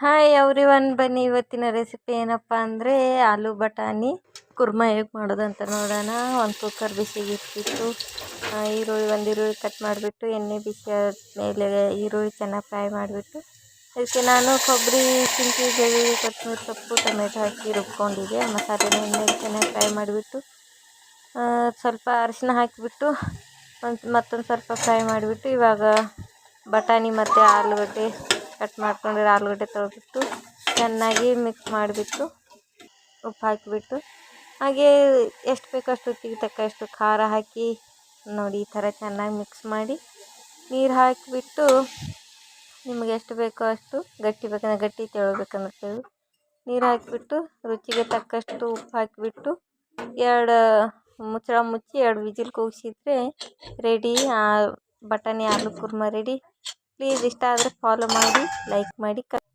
Hi everyone, ಬನ್ನಿ ಇವತ್ತಿನ recipe ಏನಪ್ಪ ಅಂದರೆ ಆಲೂ ಬಟಾಣಿ ಕುರ್ಮಾ ಹೇಗೆ ಮಾಡೋದು ಅಂತ ನೋಡೋಣ. ಒಂದು ಕುಕ್ಕರ್ ಬಿಸಿಗೆ ಇಟ್ಬಿಟ್ಟು ಒಂದು ಈರುಳ್ಳಿ ಕಟ್ ಮಾಡಿಬಿಟ್ಟು ಎಣ್ಣೆ ಬಿಸಿ ಆದಮೇಲೆ ಈರುಳ್ಳಿ ಚೆನ್ನಾಗಿ ಫ್ರೈ ಮಾಡಿಬಿಟ್ಟು ಅದಕ್ಕೆ ನಾನು ಕೊಬ್ಬರಿ, ಶುಂಠಿ, ಬೆಳ್ಳುಳ್ಳಿ, ಕೊತ್ತಂಬರಿ ಸೊಪ್ಪು, ಟೊಮೆಟೊ ಹಾಕಿ ರುಬ್ಕೊಂಡಿದ್ದೆ. ಮಸಾಲೆನ ಎಣ್ಣೆಗೆ ಚೆನ್ನಾಗಿ ಫ್ರೈ ಮಾಡಿಬಿಟ್ಟು ಸ್ವಲ್ಪ ಅರಿಶಿನ ಹಾಕಿಬಿಟ್ಟು ಮತ್ತೊಂದು ಸ್ವಲ್ಪ ಫ್ರೈ ಮಾಡಿಬಿಟ್ಟು ಇವಾಗ ಬಟಾಣಿ ಮತ್ತು ಆಲೂಗಡ್ಡೆ ಕಟ್ ಮಾಡ್ಕೊಂಡಿರೋ ಆಲೂಗಡ್ಡೆ ತೊಳೆದ್ಬಿಟ್ಟು ಚೆನ್ನಾಗಿ ಮಿಕ್ಸ್ ಮಾಡಿಬಿಟ್ಟು ಉಪ್ಪು ಹಾಕಿಬಿಟ್ಟು ಹಾಗೇ ಎಷ್ಟು ಬೇಕೋ ಅಷ್ಟು ರುಚಿಗೆ ತಕ್ಕಷ್ಟು ಖಾರ ಹಾಕಿ ನೋಡಿ ಈ ಥರ ಚೆನ್ನಾಗಿ ಮಿಕ್ಸ್ ಮಾಡಿ ನೀರು ಹಾಕಿಬಿಟ್ಟು ನಿಮಗೆ ಎಷ್ಟು ಬೇಕೋ ಅಷ್ಟು ಗಟ್ಟಿ ಬೇಕಂದ್ರೆ ಗಟ್ಟಿ, ತೆಳು ಬೇಕಂದ್ರೆ ತೆಳು ನೀರು ಹಾಕಿಬಿಟ್ಟು ರುಚಿಗೆ ತಕ್ಕಷ್ಟು ಉಪ್ಪು ಹಾಕಿಬಿಟ್ಟು ಮುಚ್ಚಳ ಮುಚ್ಚಿ 2 ವಿಜಿಲ್ ಕೂಗಿಸಿದ್ರೆ ರೆಡಿ. ಬಟಾಣಿ ಆಲೂ ಕುರ್ಮಾ ರೆಡಿ. ಪ್ಲೀಸ್ ಇಷ್ಟ ಆದರೆ ಫಾಲೋ ಮಾಡಿ, ಲೈಕ್ ಮಾಡಿ.